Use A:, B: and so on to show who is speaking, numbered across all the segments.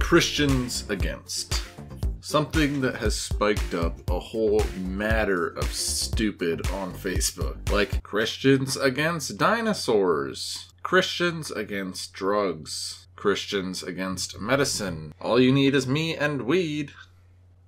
A: Christians against. Something that has spiked up a whole matter of stupid on Facebook. Like Christians against dinosaurs. Christians against drugs. Christians against medicine. All you need is me and weed.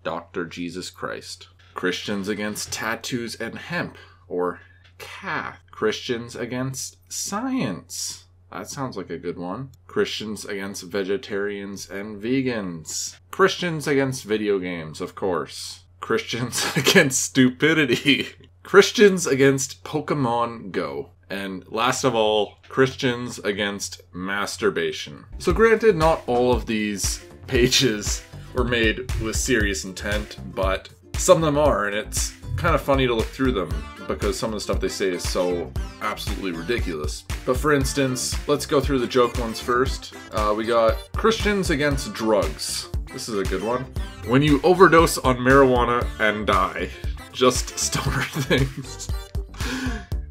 A: Dr. Jesus Christ. Christians against tattoos and hemp. Or cath. Christians against science. That sounds like a good one. Christians against vegetarians and vegans. Christians against video games, of course. Christians against stupidity. Christians against Pokemon Go. And last of all, Christians against masturbation. So granted, not all of these pages were made with serious intent, but some of them are, and it's kind of funny to look through them because some of the stuff they say is so absolutely ridiculous. But for instance, let's go through the joke ones first. We got Christians against drugs. This is a good one. When you overdose on marijuana and die. Just stoner things.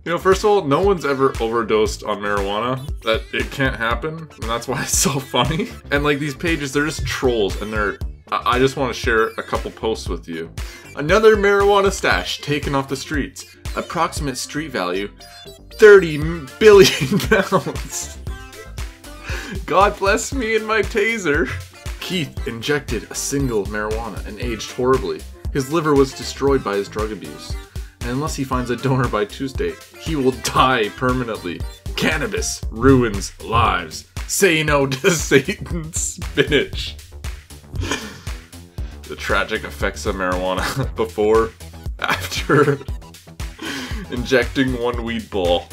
A: You know, first of all, no one's ever overdosed on marijuana. That it can't happen, and that's why it's so funny. And like these pages, they're just trolls, and I just want to share a couple posts with you. Another marijuana stash taken off the streets. Approximate street value, 30 billion pounds. God bless me and my taser. Keith injected a single marijuana and aged horribly. His liver was destroyed by his drug abuse. And unless he finds a donor by Tuesday, he will die permanently. Cannabis ruins lives. Say no to Satan's spinach. The tragic effects of marijuana before, after injecting one weed ball.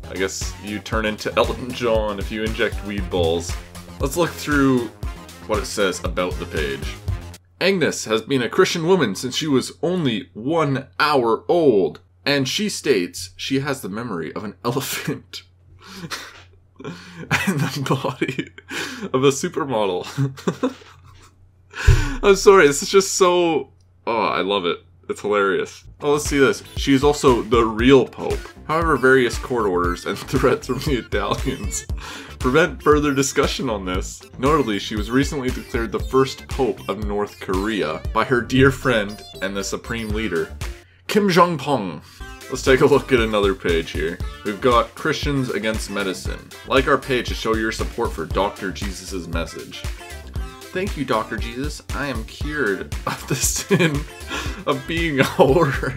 A: I guess you turn into Elton John if you inject weed balls. Let's look through what it says about the page. Agnes has been a Christian woman since she was only 1 hour old, and she states she has the memory of an elephant and the body of a supermodel. I'm sorry, this is just so... Oh, I love it. It's hilarious. Oh, let's see this. She is also the real Pope. However, various court orders and threats from the Italians prevent further discussion on this. Notably, she was recently declared the first Pope of North Korea by her dear friend and the supreme leader, Kim Jong-pong. Let's take a look at another page here. We've got Christians against medicine. Like our page to show your support for Dr. Jesus' message. Thank you, Dr. Jesus. I am cured of the sin of being a whore.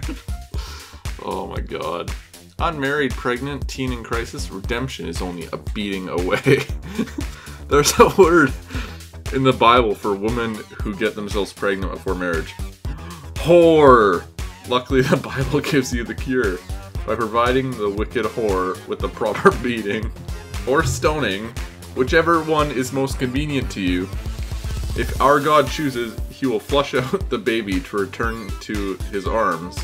A: Oh my god. Unmarried, pregnant, teen in crisis, redemption is only a beating away. There's a word in the Bible for women who get themselves pregnant before marriage. Whore! Luckily, the Bible gives you the cure by providing the wicked whore with the proper beating or stoning, whichever one is most convenient to you. If our God chooses, he will flush out the baby to return to his arms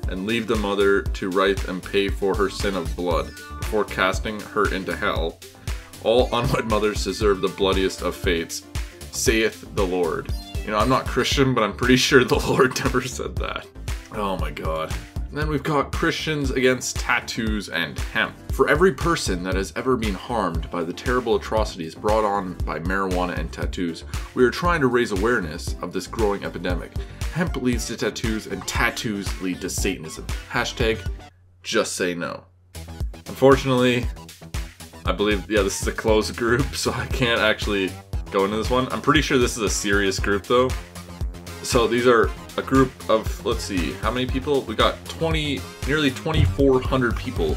A: and leave the mother to writhe and pay for her sin of blood before casting her into hell. All unwed mothers deserve the bloodiest of fates, saith the Lord. You know, I'm not Christian, but I'm pretty sure the Lord never said that. Oh my god. And then we've got Christians against tattoos and hemp. For every person that has ever been harmed by the terrible atrocities brought on by marijuana and tattoos, we are trying to raise awareness of this growing epidemic. Hemp leads to tattoos and tattoos lead to Satanism. Hashtag just say no. Unfortunately, I believe, yeah, this is a closed group, so I can't actually go into this one. I'm pretty sure this is a serious group though. So these are a group of, let's see, how many people? We got nearly 2,400 people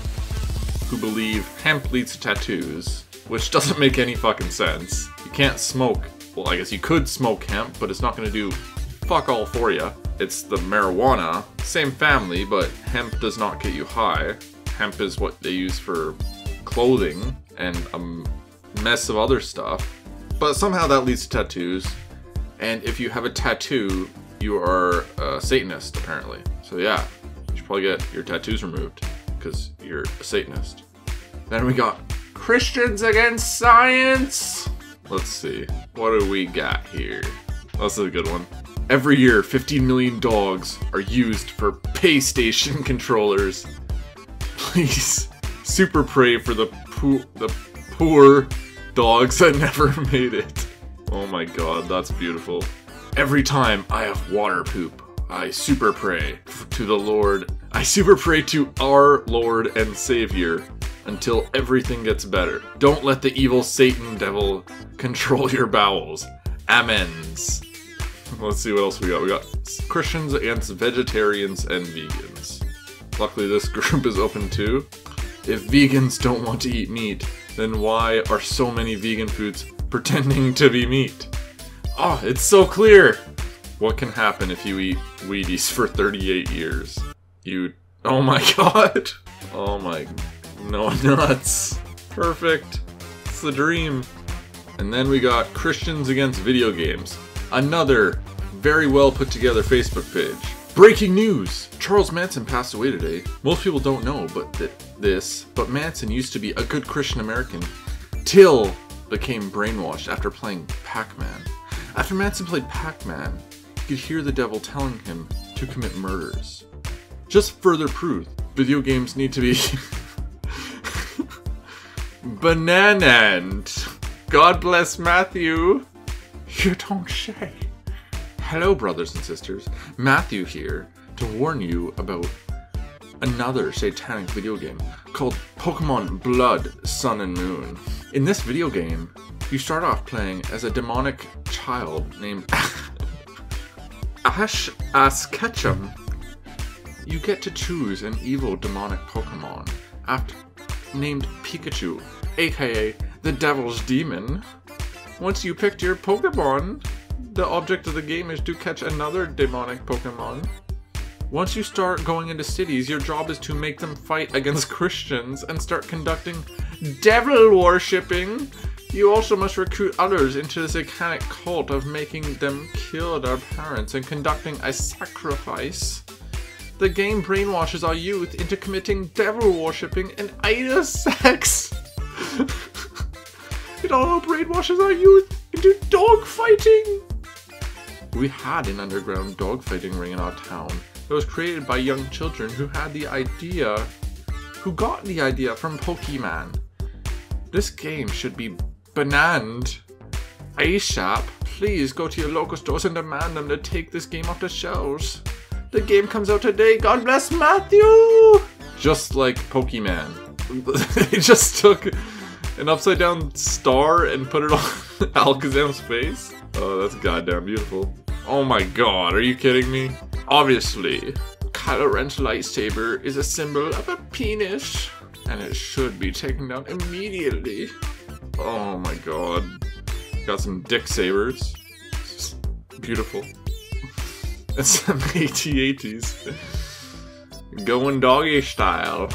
A: who believe hemp leads to tattoos, which doesn't make any fucking sense. You can't smoke, well, I guess you could smoke hemp, but it's not gonna do fuck all for you. It's the marijuana, same family, but hemp does not get you high. Hemp is what they use for clothing and a mess of other stuff. But somehow that leads to tattoos. And if you have a tattoo, you are a Satanist, apparently. So yeah, you should probably get your tattoos removed, because you're a Satanist. Then we got Christians against science! Let's see, what do we got here? This is a good one. Every year, 15 million dogs are used for pay station controllers. Please, super pray for the poor dogs that never made it. Oh my god, that's beautiful. Every time I have water poop, I super pray to the Lord. I super pray to our Lord and Savior until everything gets better. Don't let the evil Satan devil control your bowels. Amens. Let's see what else we got. We got Christians against vegetarians and vegans. Luckily this group is open too. If vegans don't want to eat meat, then why are so many vegan foods pretending to be meat? Oh, it's so clear! What can happen if you eat Wheaties for 38 years? Oh my god! Oh my... No nuts! Perfect! It's the dream! And then we got Christians against video games. Another very well put together Facebook page. Breaking news! Charles Manson passed away today. Most people don't know but Manson used to be a good Christian American till became brainwashed after playing Pac-Man. After Manson played Pac-Man, you could hear the devil telling him to commit murders. Just further proof, video games need to be bananed. God bless Matthew. You don't say. Hello, brothers and sisters. Matthew here to warn you about another satanic video game called Pokemon Blood, Sun and Moon. In this video game, you start off playing as a demonic child named Ash Ketchum. You get to choose an evil demonic Pokemon named Pikachu, aka the Devil's Demon. Once you picked your Pokemon, the object of the game is to catch another demonic Pokemon. Once you start going into cities, your job is to make them fight against Christians and start conducting devil worshipping. You also must recruit others into the satanic cult of making them kill their parents and conducting a sacrifice. The game brainwashes our youth into committing devil worshipping and idol sex. It all brainwashes our youth into dog fighting. We had an underground dogfighting ring in our town that was created by young children who got the idea from Pokemon. This game should be banned ASAP. Please go to your local stores and demand them to take this game off the shelves. The game comes out today. God bless Matthew! Just like Pokemon. They just took an upside down star and put it on Alakazam's face. Oh, that's goddamn beautiful. Oh my god, are you kidding me? Obviously, Kylo Ren's lightsaber is a symbol of a penis, and it should be taken down immediately. Oh my god. Got some dick sabers. Beautiful. And some AT-ATs. Going doggy style.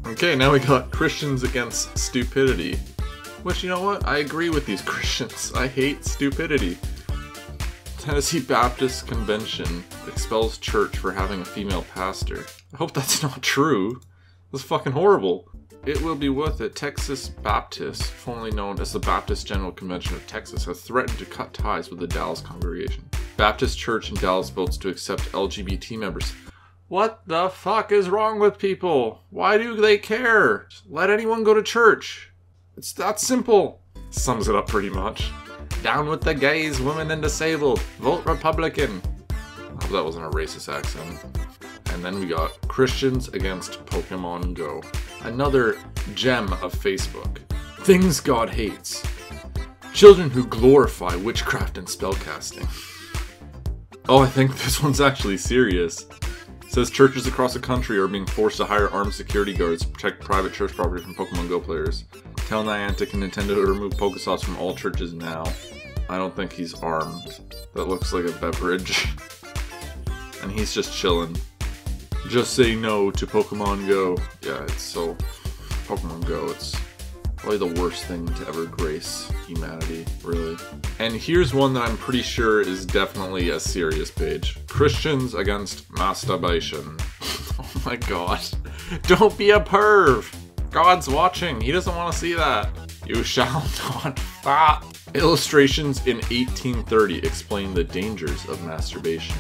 A: Okay, now we got Christians against stupidity. Which, you know what? I agree with these Christians. I hate stupidity. Tennessee Baptist Convention expels church for having a female pastor. I hope that's not true. That's fucking horrible. It will be worth it. Texas Baptists, formerly known as the Baptist General Convention of Texas, have threatened to cut ties with the Dallas congregation. Baptist Church in Dallas votes to accept LGBT members. What the fuck is wrong with people? Why do they care? Let anyone go to church. It's that simple. Sums it up pretty much. Down with the gays, women, and disabled. Vote Republican. I hope that wasn't a racist accent. And then we got Christians against Pokemon Go. Another gem of Facebook. Things God hates. Children who glorify witchcraft and spellcasting. Oh, I think this one's actually serious. It says churches across the country are being forced to hire armed security guards to protect private church property from Pokemon Go players. Tell Niantic and Nintendo to remove Pokestops from all churches now. I don't think he's armed. That looks like a beverage. And he's just chilling. Just say no to Pokemon Go. Yeah, it's so... Pokemon Go, it's probably the worst thing to ever grace humanity, really. And here's one that I'm pretty sure is definitely a serious page. Christians against masturbation. Oh my god. Don't be a perv! God's watching, he doesn't want to see that. You shall not fap. Illustrations in 1830 explain the dangers of masturbation.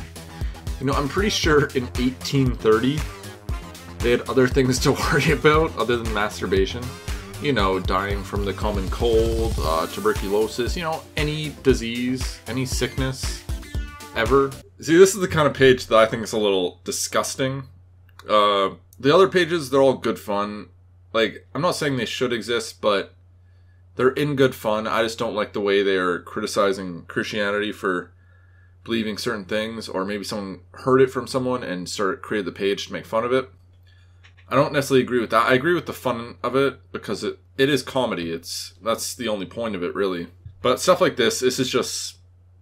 A: You know, I'm pretty sure in 1830, they had other things to worry about other than masturbation. You know, dying from the common cold, tuberculosis, you know, any disease, any sickness, ever. See, this is the kind of page that I think is a little disgusting. The other pages, they're all good fun. Like, I'm not saying they should exist, but they're in good fun. I just don't like the way they're criticizing Christianity for believing certain things, or maybe someone heard it from someone and created the page to make fun of it. I don't necessarily agree with that. I agree with the fun of it because it is comedy. That's the only point of it, really. But stuff like this is just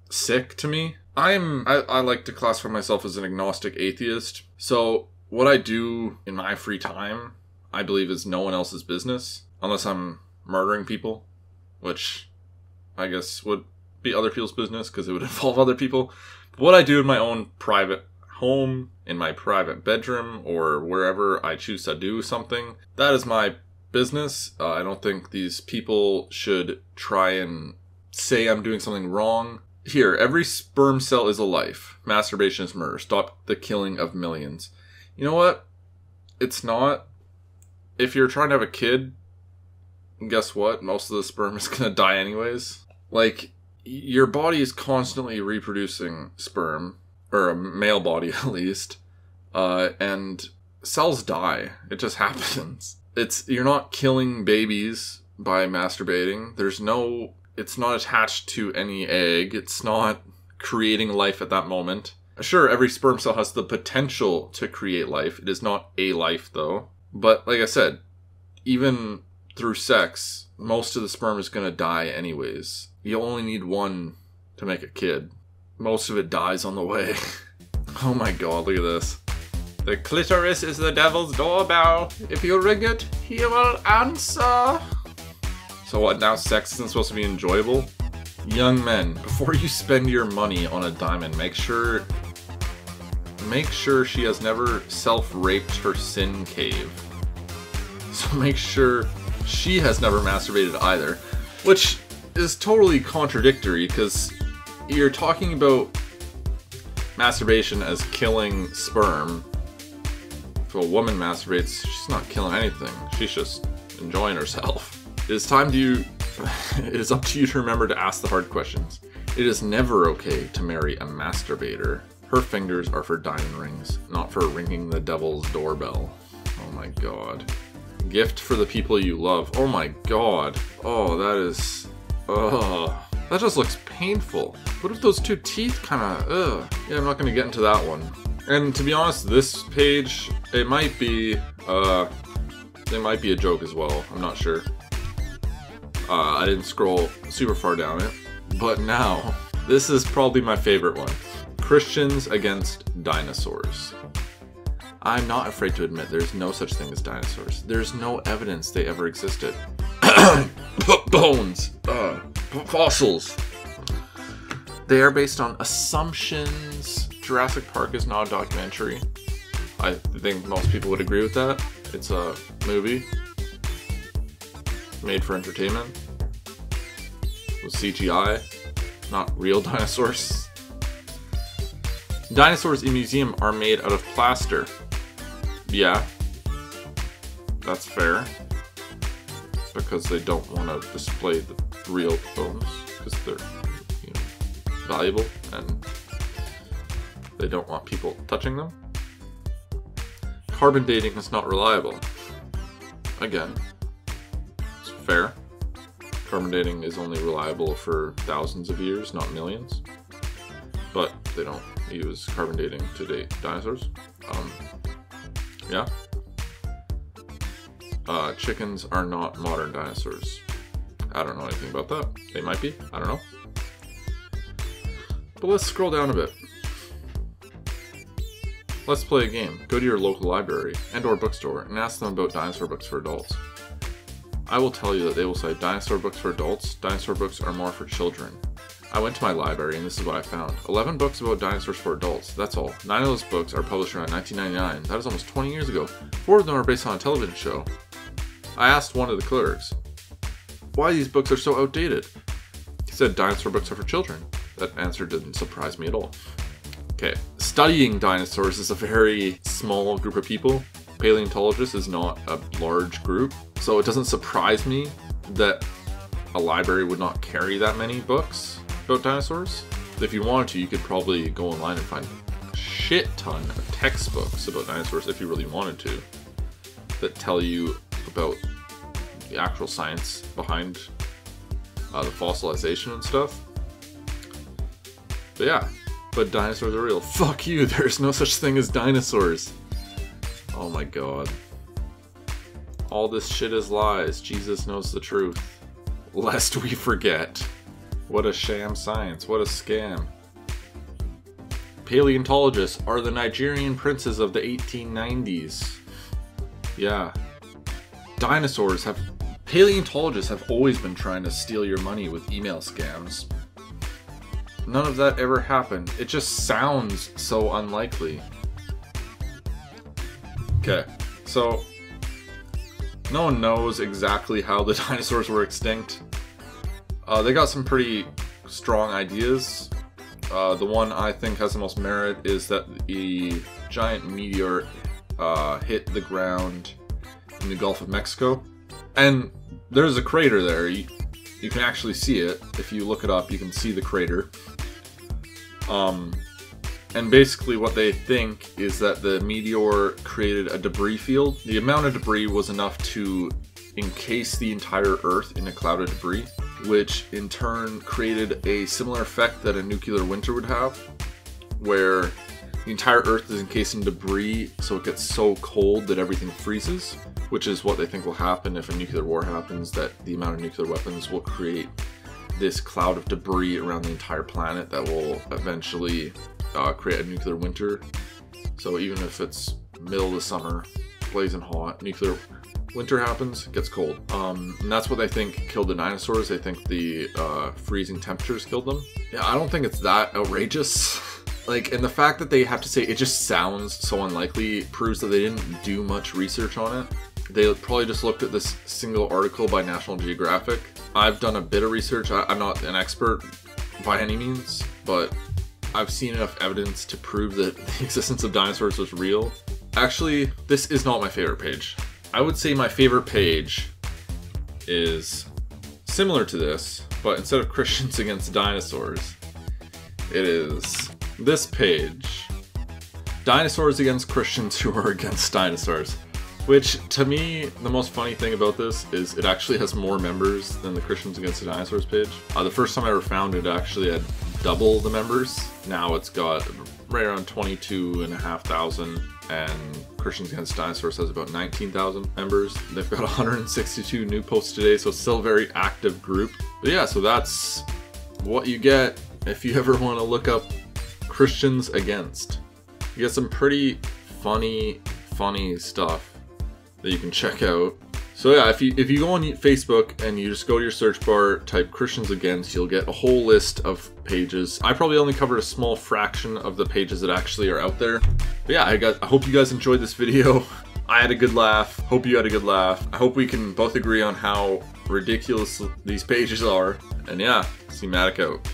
A: sick to me. I like to classify myself as an agnostic atheist. So what I do in my free time, I believe, is no one else's business, unless I'm murdering people, which I guess would be other people's business because it would involve other people. But what I do in my own private home, in my private bedroom, or wherever I choose to do something, that is my business. I don't think these people should try and say I'm doing something wrong. Here, every sperm cell is a life. Masturbation is murder. Stop the killing of millions. You know what? It's not. If you're trying to have a kid, guess what? Most of the sperm is going to die anyways. Like, your body is constantly reproducing sperm, or a male body at least, and cells die. It just happens. You're not killing babies by masturbating. It's not attached to any egg. It's not creating life at that moment. Sure, every sperm cell has the potential to create life. It is not a life, though. But like I said, even through sex, most of the sperm is going to die anyways. You only need one to make a kid. Most of it dies on the way. Oh my god, look at this. The clitoris is the devil's doorbell. If you ring it, he will answer. So what, now sex isn't supposed to be enjoyable? Young men, before you spend your money on a diamond, make sure she has never self-raped her sin cave. So make sure she has never masturbated either. Which is totally contradictory, because you're talking about masturbation as killing sperm. If a woman masturbates, she's not killing anything. She's just enjoying herself. It is up to you to remember to ask the hard questions. It is never okay to marry a masturbator. Her fingers are for diamond rings, not for ringing the devil's doorbell. Oh my god. Gift for the people you love. Oh my god. Oh, that is... ugh. That just looks painful. What if those two teeth kinda... ugh. Yeah, I'm not gonna get into that one. And to be honest, this page, it might be a joke as well. I'm not sure. I didn't scroll super far down it. But now, this is probably my favorite one. Christians against dinosaurs. I'm not afraid to admit there's no such thing as dinosaurs. There's no evidence they ever existed. Bones. Fossils. They are based on assumptions. Jurassic Park is not a documentary. I think most people would agree with that. It's a movie made for entertainment with CGI, not real dinosaurs. Dinosaurs in museum are made out of plaster. Yeah, that's fair, because they don't want to display the real bones because they're, you know, valuable and they don't want people touching them. Carbon dating is not reliable. Again, it's fair. Carbon dating is only reliable for thousands of years, not millions. But they don't use carbon dating to date dinosaurs. Yeah. Chickens are not modern dinosaurs. I don't know anything about that. They might be. I don't know. But let's scroll down a bit. Let's play a game. Go to your local library and/or bookstore and ask them about dinosaur books for adults. I will tell you that they will say dinosaur books for adults. Dinosaur books are more for children. I went to my library and this is what I found. 11 books about dinosaurs for adults. That's all. 9 of those books are published around 1999. That is almost 20 years ago. 4 of them are based on a television show. I asked one of the clerks why these books are so outdated. He said dinosaur books are for children. That answer didn't surprise me at all. Okay, studying dinosaurs is a very small group of people. paleontologists is not a large group, so it doesn't surprise me that a library would not carry that many books about dinosaurs. If you wanted to, you could probably go online and find a shit ton of textbooks about dinosaurs if you really wanted to, that tell you about the actual science behind the fossilization and stuff. But yeah, but dinosaurs are real. Fuck you, there's no such thing as dinosaurs. Oh my god. All this shit is lies. Jesus knows the truth. Lest we forget. What a sham science. What a scam. Paleontologists are the Nigerian princes of the 1890s. Yeah. Paleontologists have always been trying to steal your money with email scams. None of that ever happened. It just sounds so unlikely. Okay, so no one knows exactly how the dinosaurs were extinct. They got some pretty strong ideas. The one I think has the most merit is that the giant meteor hit the ground in the Gulf of Mexico. And there's a crater there. You can actually see it. If you look it up, you can see the crater. And basically what they think is that the meteor created a debris field. The amount of debris was enough to encase the entire Earth in a cloud of debris, which in turn created a similar effect that a nuclear winter would have, where the entire Earth is encased in debris, so it gets so cold that everything freezes, which is what they think will happen if a nuclear war happens, that the amount of nuclear weapons will create this cloud of debris around the entire planet that will eventually create a nuclear winter. So even if it's middle of the summer, blazing hot, nuclear winter happens, it gets cold. And that's what they think killed the dinosaurs. They think the freezing temperatures killed them. Yeah, I don't think it's that outrageous. Like, and the fact that they have to say it just sounds so unlikely proves that they didn't do much research on it. They probably just looked at this single article by National Geographic. I've done a bit of research. I'm not an expert by any means, but I've seen enough evidence to prove that the existence of dinosaurs was real. Actually, this is not my favorite page. I would say my favorite page is similar to this, but instead of Christians against dinosaurs, it is this page. Dinosaurs against Christians who are against dinosaurs. Which, to me, the most funny thing about this is it actually has more members than the Christians Against the Dinosaurs page. The first time I ever found it actually had double the members. Now it's got right around 22,500, and Christians Against Dinosaurs has about 19,000 members. They've got 162 new posts today, so it's still a very active group. But yeah, so that's what you get if you ever want to look up Christians Against. You get some pretty funny stuff that you can check out. So yeah, if you go on Facebook and you just go to your search bar, type Christians Against, you'll get a whole list of pages. I probably only covered a small fraction of the pages that actually are out there. But yeah, I hope you guys enjoyed this video. I had a good laugh. Hope you had a good laugh. I hope we can both agree on how ridiculous these pages are. And yeah, Steematic out.